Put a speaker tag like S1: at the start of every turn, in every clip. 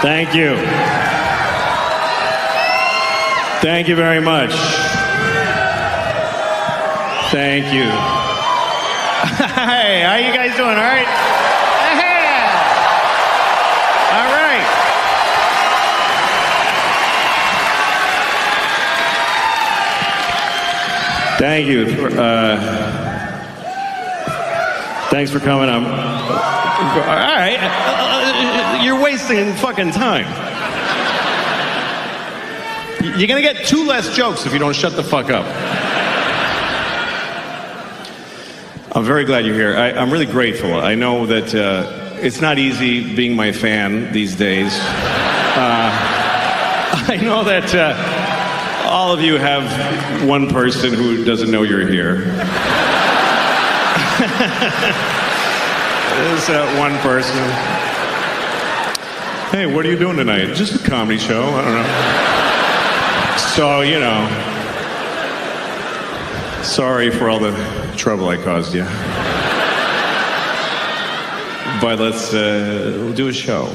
S1: Thank you. Thank you very much. Thank you. Hey, how you guys doing? All right? Yeah. All right. Thank you. Thanks for coming. All right. You're wasting fucking time. You're going to get 2 less jokes if you don't shut the fuck up. I'm very glad you're here. I'm really grateful. I know that it's not easy being my fan these days. I know that all of you have one person who doesn't know you're here. There's one person. Hey, what are you doing tonight? Just a comedy show. I don't know. So, you know, sorry for all the trouble I caused you. But we'll do a show.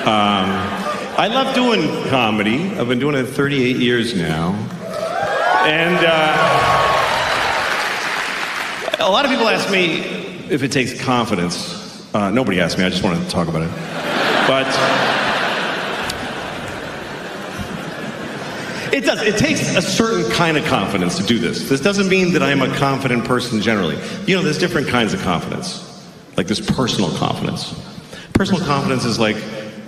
S1: I love doing comedy. I've been doing it 38 years now. And a lot of people ask me if it takes confidence. Nobody asked me, I just wanted to talk about it. But it does. It takes a certain kind of confidence to do this. This doesn't mean that I'm a confident person generally. You know, there's different kinds of confidence. Like there's personal confidence. Personal confidence is like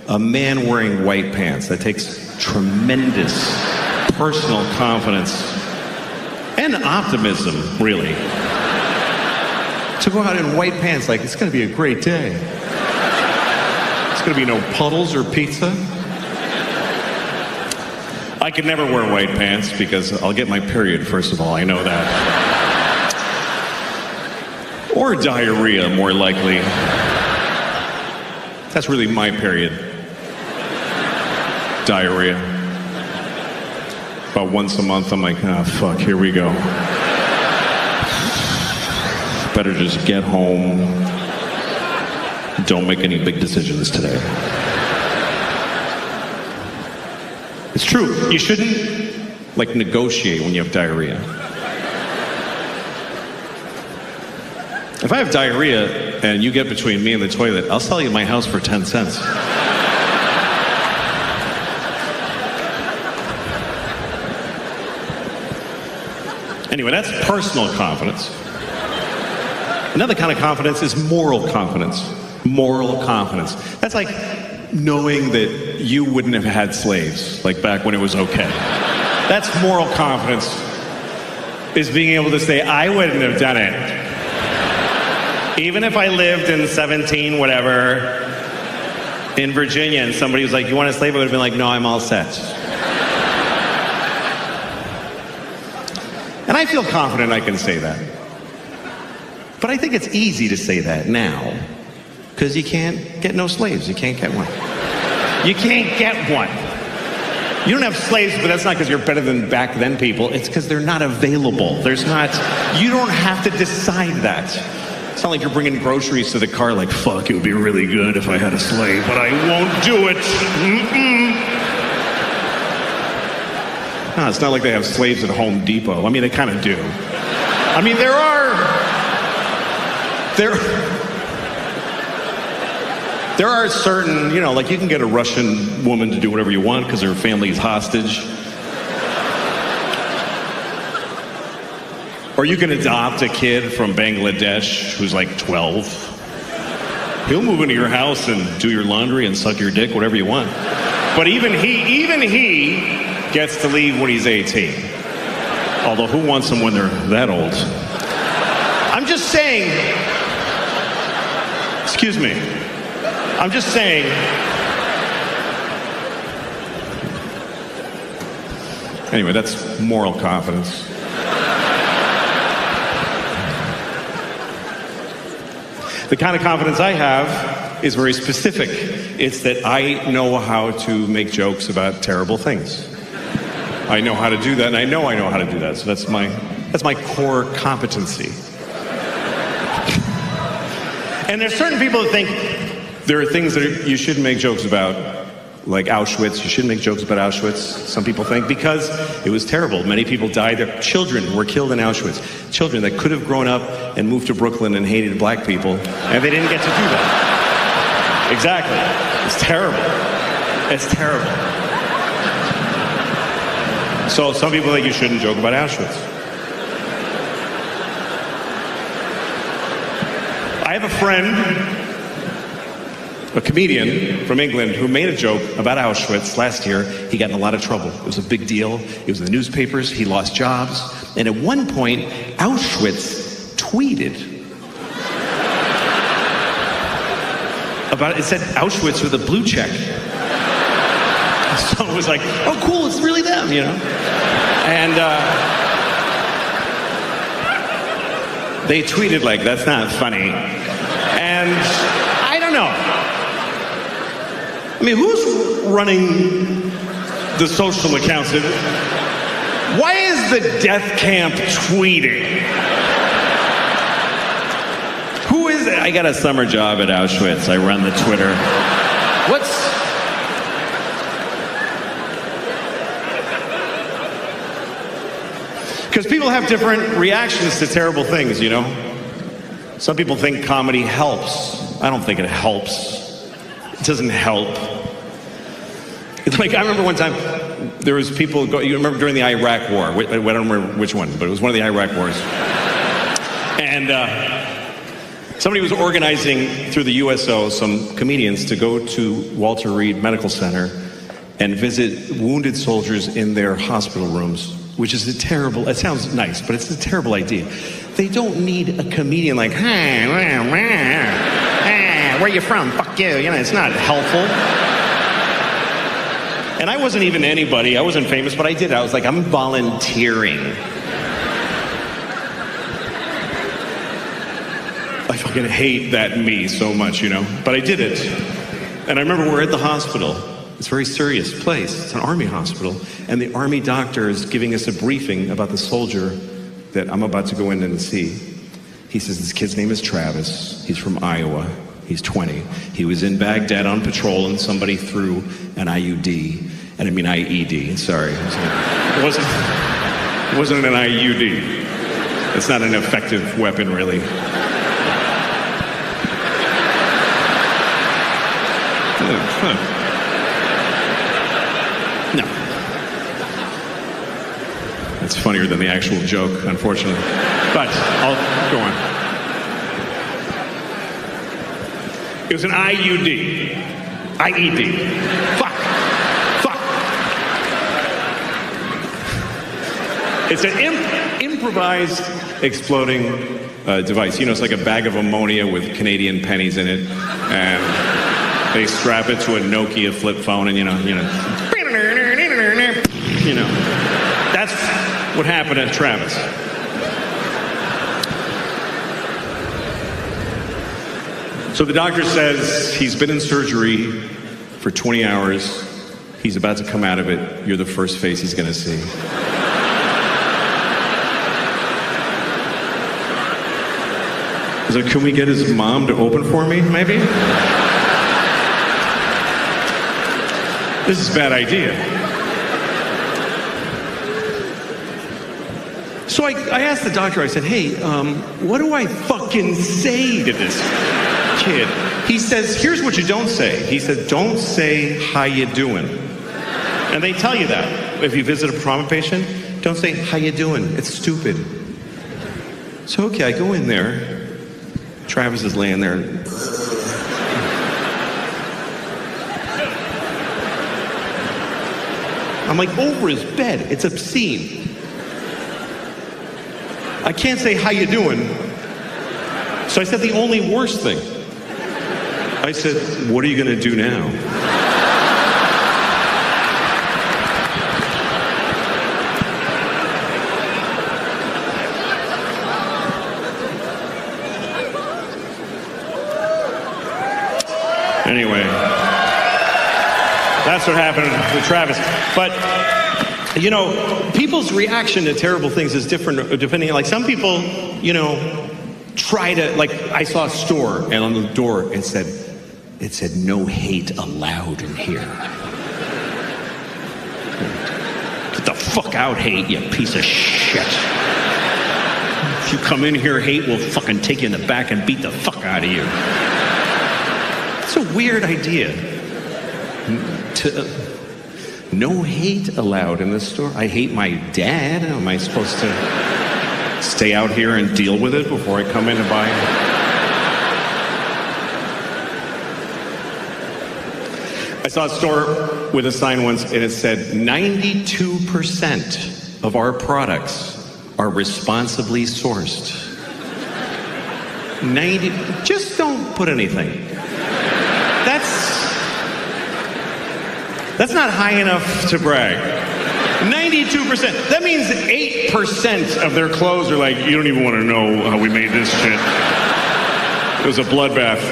S1: a man wearing white pants. That takes tremendous personal confidence and optimism, really. To go out in white pants like it's going to be a great day. It's going to be no puddles or pizza. I could never wear white pants because I'll get my period, first of all. I know that. Or diarrhea, more likely. That's really my period. Diarrhea. About once a month, I'm like, ah, fuck, here we go. Better just get home. Don't make any big decisions today. It's true. You shouldn't, like, negotiate when you have diarrhea. If I have diarrhea and you get between me and the toilet, I'll sell you my house for 10 cents. Anyway, that's personal confidence. Another kind of confidence is moral confidence. Moral confidence. That's like knowing that you wouldn't have had slaves, like back when it was okay. That's moral confidence, is being able to say, I wouldn't have done it. Even if I lived in 17 whatever, in Virginia, and somebody was like, you want a slave? I would have been like, no, I'm all set. And I feel confident I can say that. But I think it's easy to say that now, because you can't get no slaves. You can't get one. You can't get one. You don't have slaves, but that's not because you're better than back then people. It's because they're not available. There's not, you don't have to decide that. It's not like you're bringing groceries to the car like, fuck, it would be really good if I had a slave, but I won't do it. No, it's not like they have slaves at Home Depot. I mean, they kind of do. I mean, there are certain, you know, like you can get a Russian woman to do whatever you want because her family's hostage. Or you can adopt a kid from Bangladesh who's like 12. He'll move into your house and do your laundry and suck your dick, whatever you want. But even he gets to leave when he's 18. Although who wants them when they're that old? I'm just saying, excuse me. I'm just saying, anyway, that's moral confidence. The kind of confidence I have is very specific. It's that I know how to make jokes about terrible things. I know how to do that, and I know how to do that. So that's my core competency. And there's certain people that think there are things that you shouldn't make jokes about, like Auschwitz. You shouldn't make jokes about Auschwitz, some people think, because it was terrible. Many people died there. Children were killed in Auschwitz. Children that could have grown up and moved to Brooklyn and hated black people, and they didn't get to do that. Exactly. It's terrible. It's terrible. So some people think you shouldn't joke about Auschwitz. I have a friend, a comedian from England, who made a joke about Auschwitz last year. He got in a lot of trouble. It was a big deal. It was in the newspapers. He lost jobs. And at one point, Auschwitz tweeted about it. It said Auschwitz with a blue check. So it was like, oh, cool, it's really them, you know? And they tweeted like, that's not funny. And I don't know. I mean, who's running the social accounts? Why is the death camp tweeting? Who is it? I got a summer job at Auschwitz. I run the Twitter. Because people have different reactions to terrible things, you know? Some people think comedy helps. I don't think it helps. It doesn't help. It's like, I remember one time, there was people, you remember during the Iraq War, I don't remember which one, but it was one of the Iraq wars. And somebody was organizing through the USO some comedians to go to Walter Reed Medical Center and visit wounded soldiers in their hospital rooms, which is a terrible, it sounds nice, but it's a terrible idea. They don't need a comedian like, hey, where you from? Fuck you. You know, it's not helpful. And I wasn't even anybody. I wasn't famous, but I did it. I was like, I'm volunteering. I fucking hate that me so much, you know? But I did it. And I remember we're at the hospital. It's a very serious place. It's an army hospital. And the army doctor is giving us a briefing about the soldier that I'm about to go in and see. He says, this kid's name is Travis. He's from Iowa. He's 20. He was in Baghdad on patrol and somebody threw an IUD. And I mean IED, sorry. It wasn't an IUD. It's not an effective weapon, really. No. It's funnier than the actual joke, unfortunately. But I'll go on. It was an IUD. IED. Fuck. It's an improvised exploding device. You know, it's like a bag of ammonia with Canadian pennies in it. And they strap it to a Nokia flip phone and, you know. That's what happened at Travis. So the doctor says he's been in surgery for 20 hours. He's about to come out of it. You're the first face he's going to see. So can we get his mom to open for me, maybe? This is a bad idea. So I asked the doctor, I said, hey, what do I fucking say to this kid? He says, here's what you don't say. He said, don't say, how you doing? And they tell you that. If you visit a trauma patient, don't say, how you doing? It's stupid. So, okay, I go in there. Travis is laying there. I'm like over his bed. It's obscene. I can't say, how you doing? So I said the only worst thing. I said, what are you going to do now? Anyway, that's what happened with Travis. But, you know, people's reaction to terrible things is different depending on, like, some people, you know, try to, like, I saw a store and on the door it said no hate allowed in here.
S2: fuck out, hate, you piece of shit. If you come in here, hate, we'll fucking take you in the back and beat the fuck out of you.
S1: It's a weird idea. No hate allowed in this store. I hate my dad. Am I supposed to stay out here and deal with it before I come in to buy it? I saw a store with a sign once, and it said 92% of our products are responsibly sourced. 90, just don't put anything. That's not high enough to brag. 92%. That means 8% of their clothes are like, you don't even want to know how we made this shit. It was a bloodbath.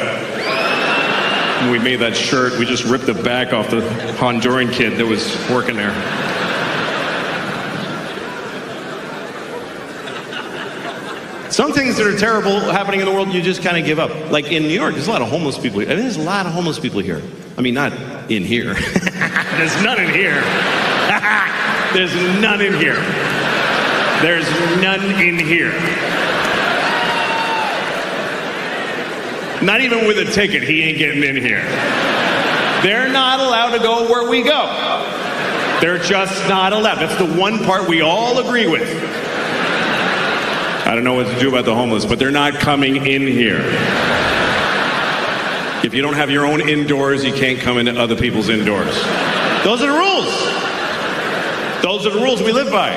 S1: When we made that shirt, we just ripped the back off the Honduran kid that was working there. Some things that are terrible happening in the world, you just kind of give up. Like in New York, there's a lot of homeless people here. I mean, there's a lot of homeless people here. I mean, not in here. There's none in here. There's none in here. There's none in here. Not even with a ticket, he ain't getting in here. They're not allowed to go where we go. They're just not allowed. That's the one part we all agree with. I don't know what to do about the homeless, but they're not coming in here. If you don't have your own indoors, you can't come into other people's indoors. Those are the rules. Those are the rules we live by.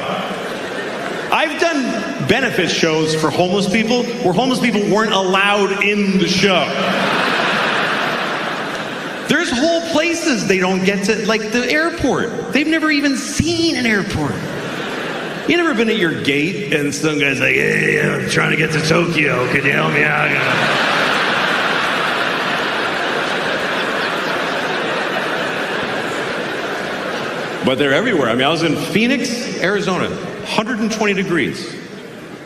S1: I've done benefit shows for homeless people where homeless people weren't allowed in the show. There's whole places they don't get to, like the airport. They've never even seen an airport. You never been at your gate and some guy's like, hey, I'm trying to get to Tokyo. Could you help me out? But they're everywhere. I mean, I was in Phoenix, Arizona, 120 degrees.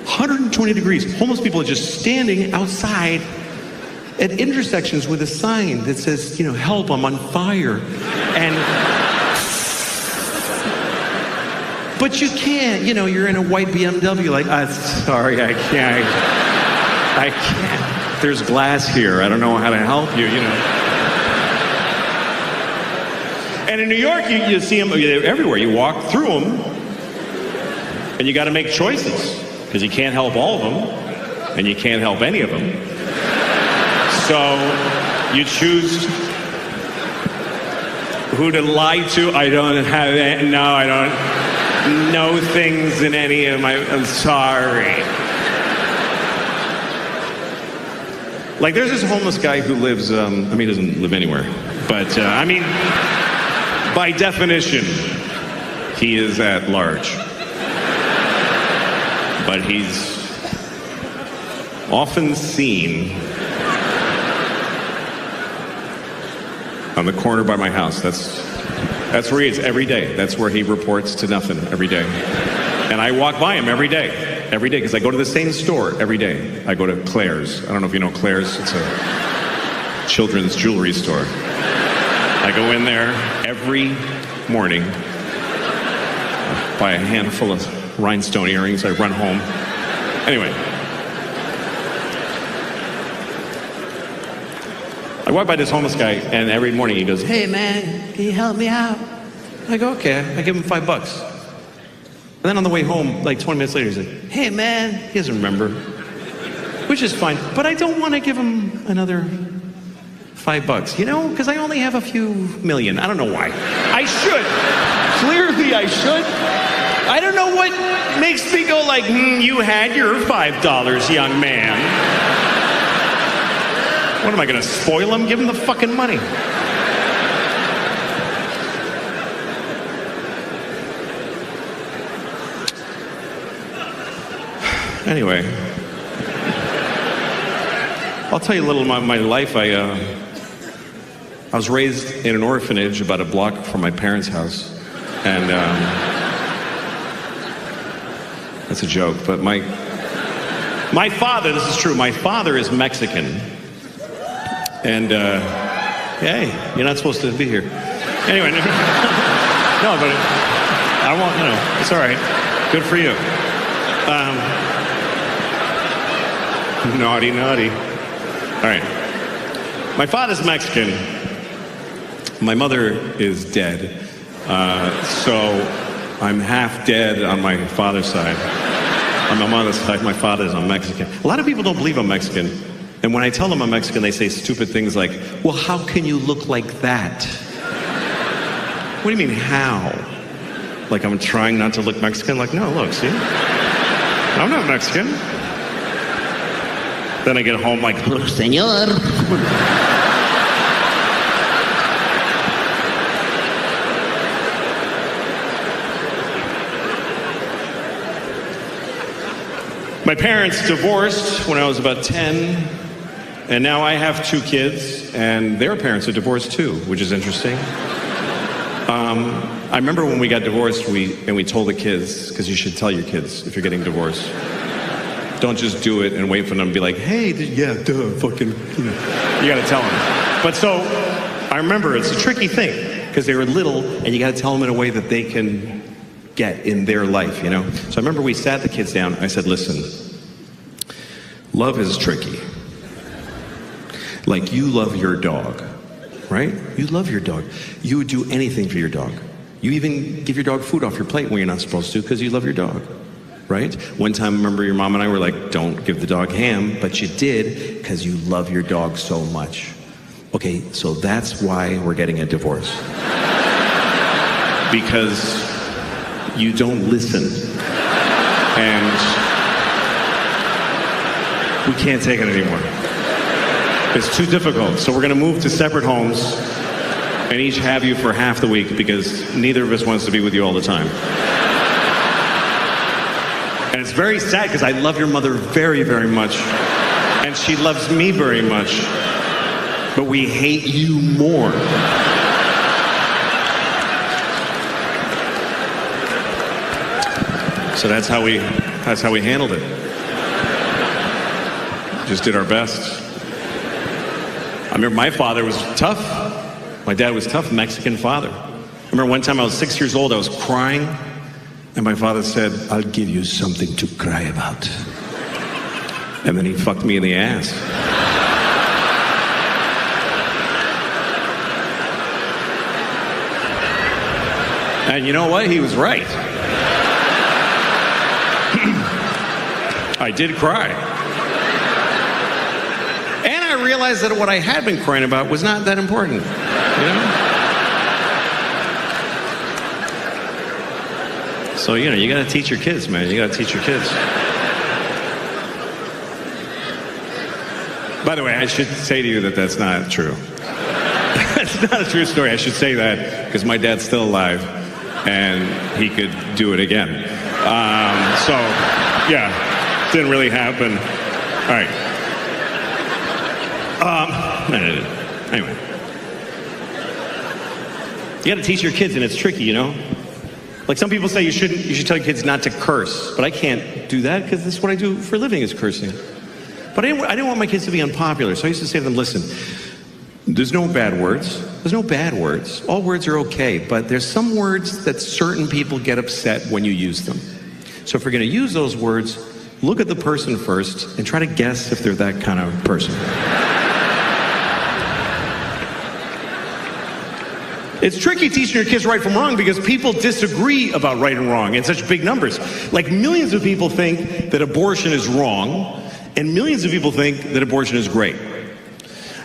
S1: 120 degrees. Homeless people are just standing outside at intersections with a sign that says, you know, help, I'm on fire. But you can't, you know, you're in a white BMW, like, sorry, I can't. I can't. There's glass here. I don't know how to help you, you know. And in New York, you see them everywhere. You walk through them, and you got to make choices, because you can't help all of them, and you can't help any of them. So you choose who to lie to. I don't have that. No, I don't know things in any of my. I'm sorry. Like, there's this homeless guy who lives. I mean, he doesn't live anywhere, but I mean, by definition, he is at large. But he's often seen on the corner by my house. That's where he is every day. That's where he reports to nothing every day. And I walk by him every day, because I go to the same store every day. I go to Claire's. I don't know if you know Claire's. It's a children's jewelry store. I go in there every morning, buy a handful of rhinestone earrings. I run home. Anyway. I walk by this homeless guy, and every morning he goes, hey man, can you help me out? I go, okay. I give him $5. And then on the way home, like 20 minutes later, he's like, hey man, he doesn't remember, which is fine. But I don't want to give him another $5, you know, because I only have a few million. I don't know why. I should. Clearly I should. I don't know what makes me go like, you had your $5, young man. What am I going to spoil him? Give him the fucking money. Anyway, I'll tell you a little about my life. I was raised in an orphanage about a block from my parents' house, and that's a joke. But my father, this is true. My father is Mexican. And, hey, you're not supposed to be here. Anyway, no, but I won't, it's all right. Good for you. Naughty, naughty. All right. My father's Mexican. My mother is dead. So I'm half dead on my father's side. On my mother's side, my father's Mexican. A lot of people don't believe I'm Mexican. And when I tell them I'm Mexican, they say stupid things like, well, how can you look like that? What do you mean, how? Like I'm trying not to look Mexican? Like, no, look, see? I'm not Mexican. Then I get home like, Señor. My parents divorced when I was about 10, and now I have 2 kids, and their parents are divorced too, which is interesting. I remember when we got divorced, we told the kids, because you should tell your kids if you're getting divorced. Don't just do it and wait for them to be like, hey, yeah, duh, fucking, You gotta tell them. But so, I remember it's a tricky thing, because they were little, and you gotta tell them in a way that they can get in their life, So I remember we sat the kids down. I said, listen, love is tricky. Like you love your dog, right? You love your dog. You would do anything for your dog. You even give your dog food off your plate when you're not supposed to because you love your dog, right? One time, I remember your mom and I were like, don't give the dog ham, but you did because you love your dog so much. Okay, so that's why we're getting a divorce. Because you don't listen. And we can't take it anymore. It's too difficult. So we're going to move to separate homes and each have you for half the week because neither of us wants to be with you all the time. And it's very sad because I love your mother very, very much. And she loves me very much. But we hate you more. So that's how we handled it. Just did our best. I remember my father was tough. My dad was tough, Mexican father. I remember one time I was 6 years old, I was crying, and my father said, I'll give you something to cry about. And then he fucked me in the ass. And you know what? He was right. I did cry. And I realized that what I had been crying about was not that important. So, you gotta teach your kids, man. You gotta teach your kids. By the way, I should say to you that that's not true. It's not a true story. I should say that because my dad's still alive and he could do it again. So, yeah, didn't really happen. All right. Anyway. You gotta teach your kids, and it's tricky, Like some people say you should tell your kids not to curse, but I can't do that because this is what I do for a living is cursing. But I didn't want my kids to be unpopular, so I used to say to them, listen, there's no bad words. There's no bad words. All words are okay, but there's some words that certain people get upset when you use them. So if we're gonna use those words, look at the person first and try to guess if they're that kind of person. It's tricky teaching your kids right from wrong because people disagree about right and wrong in such big numbers. Like millions of people think that abortion is wrong, and millions of people think that abortion is great.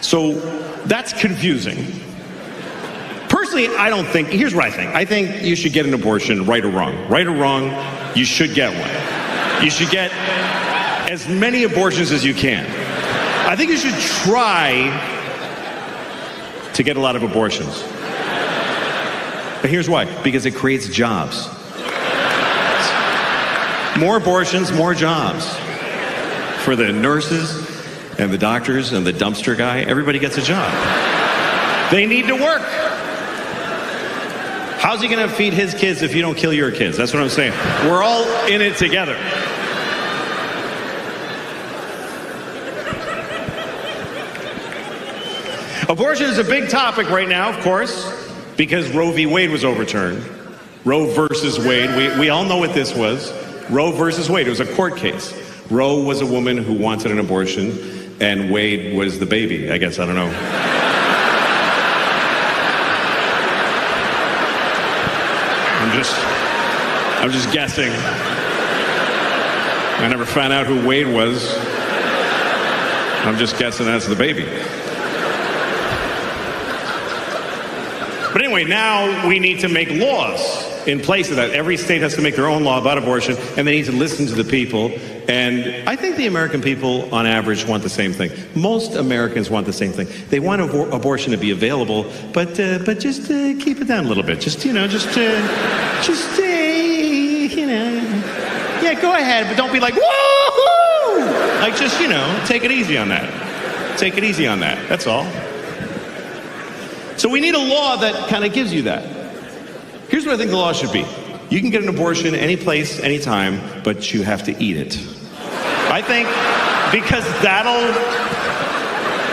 S1: So that's confusing. Personally, I don't think, here's what I think. I think you should get an abortion, right or wrong. Right or wrong, you should get one. You should get as many abortions as you can. I think you should try to get a lot of abortions. But here's why. Because it creates jobs. More abortions, more jobs. For the nurses and the doctors and the dumpster guy, everybody gets a job. They need to work. How's he going to feed his kids if you don't kill your kids? That's what I'm saying. We're all in it together. Abortion is a big topic right now, of course, because Roe v. Wade was overturned. Roe versus Wade. We all know what this was. Roe versus Wade. It was a court case. Roe was a woman who wanted an abortion, and Wade was the baby, I guess. I don't know. I'm just guessing. I never found out who Wade was. I'm just guessing that's the baby. But anyway, now we need to make laws in place of that. Every state has to make their own law about abortion, and they need to listen to the people. And I think the American people, on average, want the same thing. Most Americans want the same thing. They want abortion to be available, but just keep it down a little bit. Yeah, go ahead, but don't be like, woo-hoo! Like, just, take it easy on that. Take it easy on that. That's all. So we need a law that kind of gives you that. Here's what I think the law should be. You can get an abortion any place, anytime, but you have to eat it. I think because that'll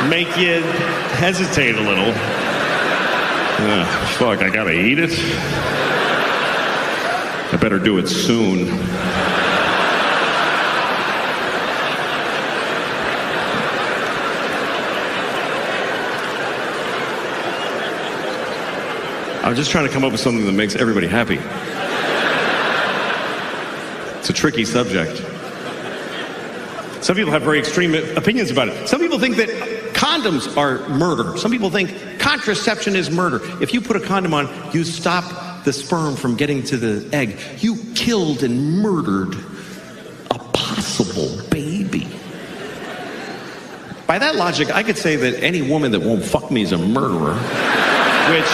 S1: make you hesitate a little. Fuck, I gotta eat it? I better do it soon. I'm just trying to come up with something that makes everybody happy. It's a tricky subject. Some people have very extreme opinions about it. Some people think that condoms are murder. Some people think contraception is murder. If you put a condom on, you stop the sperm from getting to the egg. You killed and murdered a possible baby. By that logic, I could say that any woman that won't fuck me is a murderer, which...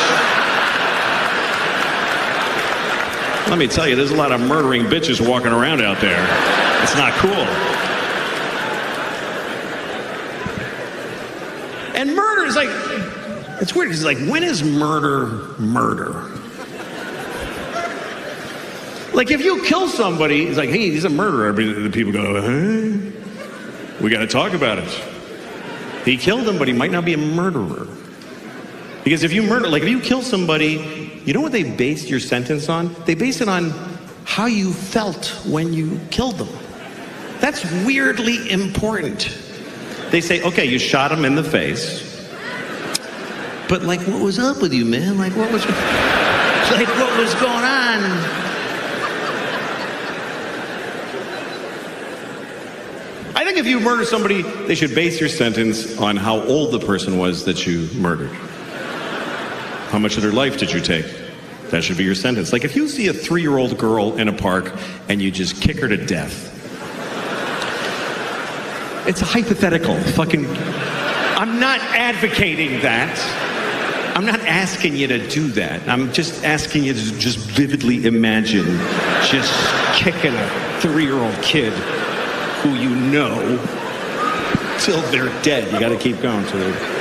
S1: Let me tell you, there's a lot of murdering bitches walking around out there. It's not cool. And murder is like, it's weird. It's like, when is murder murder? Like, if you kill somebody, it's like, hey, he's a murderer. The people go, huh? We got to talk about it. He killed him, but he might not be a murderer. Because if you kill somebody, you know what they based your sentence on? They base it on how you felt when you killed them. That's weirdly important. They say, okay, you shot him in the face. But like, what was up with you, man? Like, what was going on? I think if you murder somebody, they should base your sentence on how old the person was that you murdered. How much of their life did you take? That should be your sentence. Like, if you see a 3-year-old girl in a park and you just kick her to death, it's a hypothetical. I'm not advocating that. I'm not asking you to do that. I'm just asking you to just vividly imagine just kicking a 3-year-old kid who you know till they're dead. You got to keep going till they're...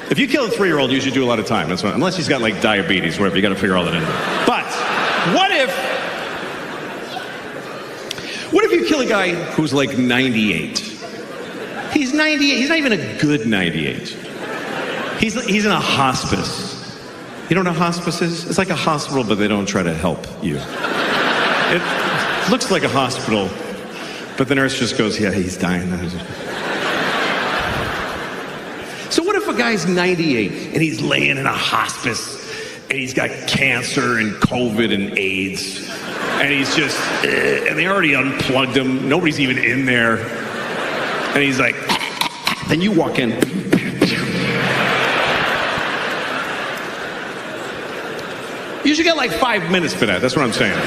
S1: If you kill a 3-year-old, you should do a lot of time. That's what, unless he's got like diabetes, whatever. You got to figure all that in. But what if you kill a guy who's like 98? He's 98. He's not even a good 98. He's in a hospice. You know what a hospice is? It's like a hospital, but they don't try to help you. It looks like a hospital, but the nurse just goes, yeah, he's dying. So what if a guy's 98 and he's laying in a hospice and he's got cancer and COVID and AIDS and he's just, and they already unplugged him. Nobody's even in there. And he's like, then you walk in. You should get like 5 minutes for that. That's what I'm saying.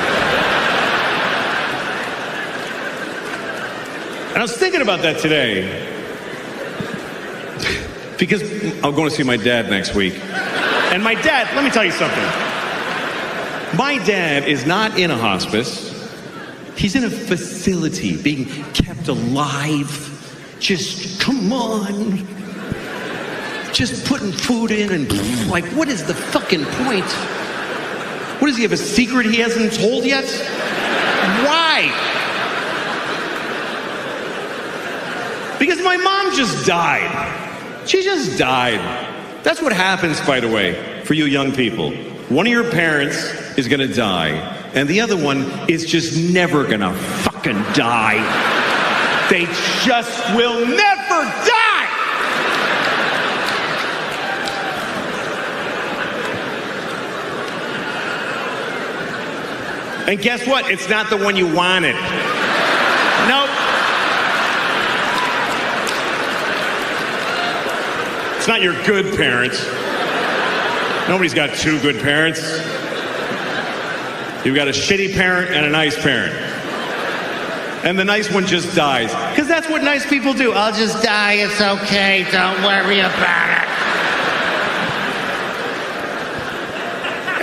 S1: And I was thinking about that today. Because I'm going to see my dad next week. And my dad, let me tell you something. My dad is not in a hospice. He's in a facility being kept alive. Just, come on. Just putting food in and like, what is the fucking point? What does he have, a secret he hasn't told yet? Why? Because my mom just died. She just died. That's what happens, by the way, for you young people. One of your parents is gonna die, and the other one is just never gonna fucking die. They just will never die! And guess what? It's not the one you wanted. Nope. It's not your good parents. Nobody's got two good parents. You've got a shitty parent and a nice parent. And the nice one just dies. Because that's what nice people do. I'll just die, it's okay, don't worry about it.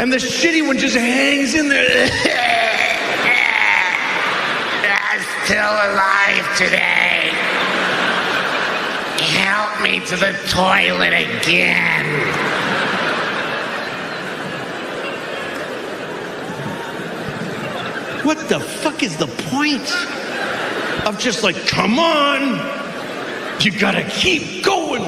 S1: And the shitty one just hangs in there. I'm still alive today. Help me to the toilet again. What the fuck is the point of just like, come on, you gotta keep going.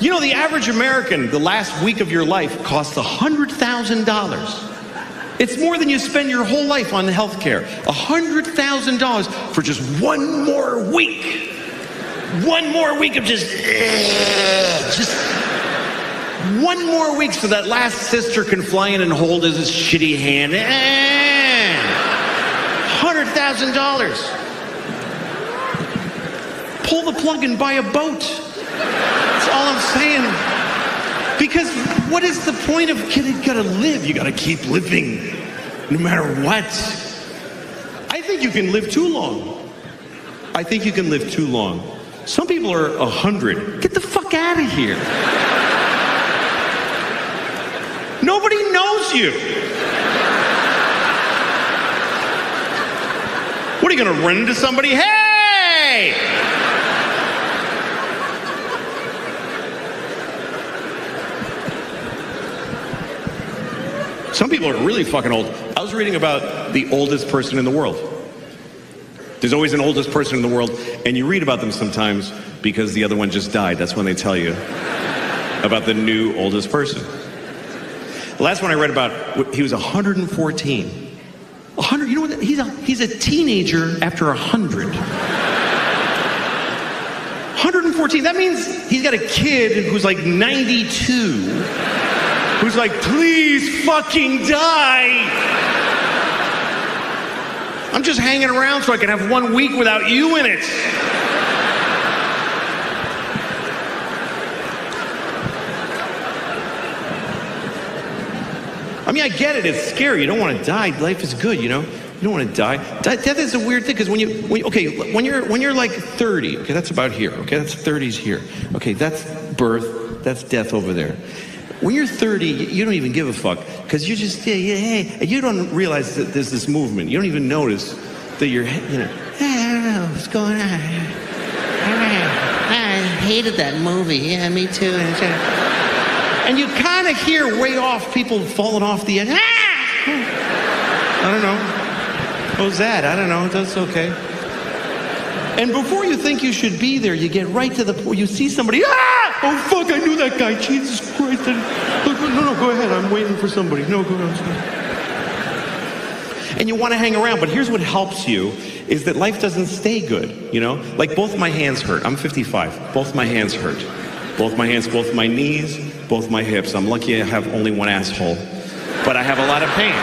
S1: You know, the average American, the last week of your life costs $100,000. It's more than you spend your whole life on health care. $100,000 for just one more week. One more week of just one more week so that last sister can fly in and hold his shitty hand. $100,000. Pull the plug and buy a boat. That's all I'm saying. Because what is the point of you gotta live? You gotta keep living, no matter what. I think you can live too long. I think you can live too long. Some people are 100. Get the fuck out of here. Nobody knows you. What are you gonna run into somebody? Hey! Some people are really fucking old. I was reading about the oldest person in the world. There's always an oldest person in the world, and you read about them sometimes because the other one just died. That's when they tell you about the new oldest person. The last one I read about, he was 114. 100, you know what? He's a teenager after 100. 114, that means he's got a kid who's like 92. Who's like, please fucking die. I'm just hanging around so I can have 1 week without you in it. I mean, I get it. It's scary. You don't want to die. Life is good, you know. You don't want to die. Death is a weird thing because when you're like 30, okay, that's about here. Okay, that's 30s here. Okay, that's birth. That's death over there. When you're 30, you don't even give a fuck because you just, hey, you don't realize that there's this movement. You don't even notice that you're, you know, hey, I don't know what's going on. I hated that movie. Yeah, me too. And you kind of hear way off people falling off the edge. I don't know. What was that? I don't know. That's okay. And before you think you should be there, you get right to the point. You see somebody. Oh, fuck, I knew that guy. Jesus Christ. No, go ahead. I'm waiting for somebody. No, go ahead. And you want to hang around. But here's what helps you is that life doesn't stay good, you know? Like both my hands hurt. I'm 55. Both my hands hurt. Both my hands, both my knees, both my hips. I'm lucky I have only one asshole. But I have a lot of pain.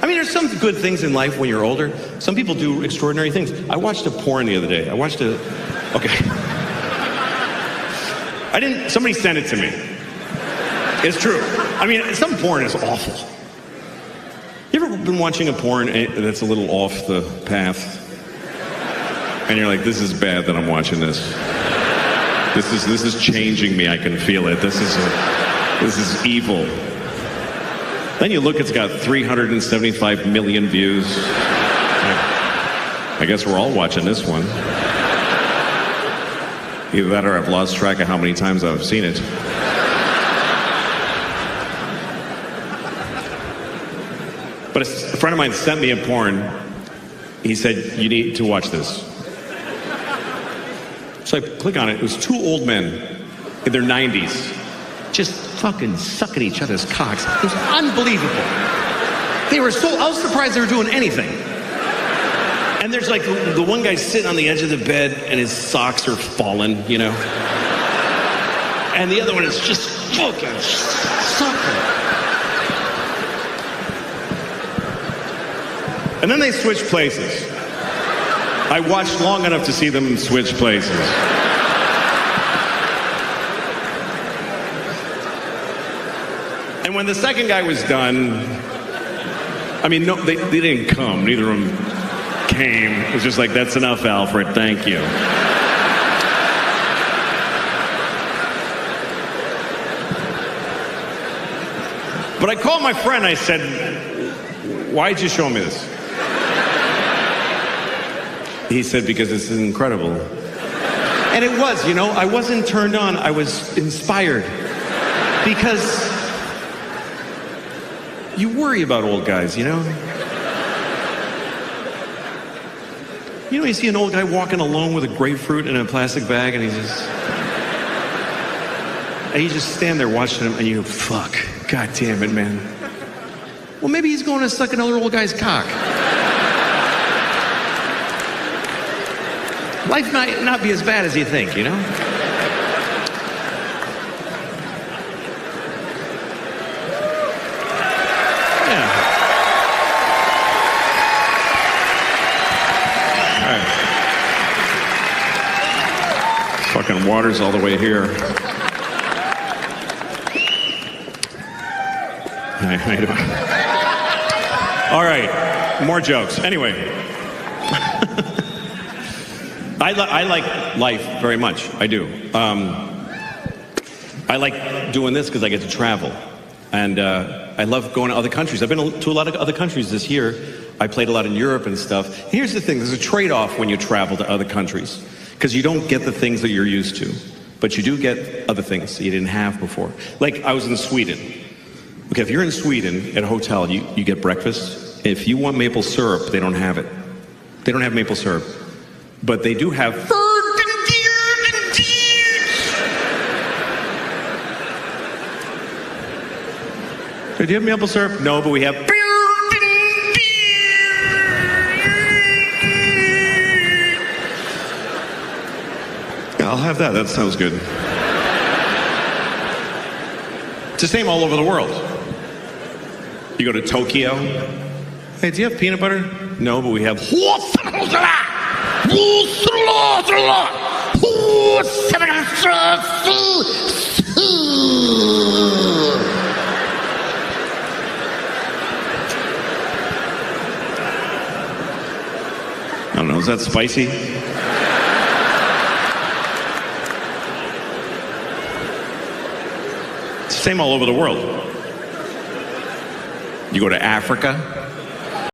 S1: I mean, there's some good things in life when you're older. Some people do extraordinary things. I watched a porn the other day. Okay. Somebody sent it to me. It's true. I mean, some porn is awful. You ever been watching a porn that's a little off the path? And you're like, this is bad that I'm watching this. This is changing me. I can feel it. This is evil. Then you look, it's got 375 million views. I guess we're all watching this one. Either that or I've lost track of how many times I've seen it. But a friend of mine sent me a porn. He said, you need to watch this. So I click on it. It was two old men in their 90s just fucking sucking each other's cocks. It was unbelievable. They were so, I was surprised they were doing anything. And there's like the one guy sitting on the edge of the bed and his socks are falling, you know? And the other one is just fucking sucking. And then they switched places. I watched long enough to see them switch places. And when the second guy was done, I mean, no, they didn't come. Neither of them came. It was just like, that's enough, Alfred. Thank you. But I called my friend. I said, why'd you show me this? He said, because this is incredible. And it was, you know, I wasn't turned on. I was inspired. Because you worry about old guys, you know? You know, you see an old guy walking alone with a grapefruit in a plastic bag, and you just stand there watching him, and you go, fuck, god damn it, man. Well, maybe he's going to suck another old guy's cock. Life might not be as bad as you think, you know? Yeah. All right. Fucking water's all the way here. How you doing? All right, more jokes. Anyway. I like life very much. I do. I like doing this because I get to travel. And I love going to other countries. I've been to a lot of other countries this year. I played a lot in Europe and stuff. Here's the thing. There's a trade-off when you travel to other countries. Because you don't get the things that you're used to. But you do get other things that you didn't have before. Like, I was in Sweden. Okay, if you're in Sweden at a hotel, you get breakfast. If you want maple syrup, they don't have it. They don't have maple syrup. But they do have... Do you have maple syrup? No, but we have... Yeah, I'll have that. That sounds good. It's the same all over the world. You go to Tokyo. Hey, do you have peanut butter? No, but we have... I don't know, is that spicy? It's the same all over the world. You go to Africa.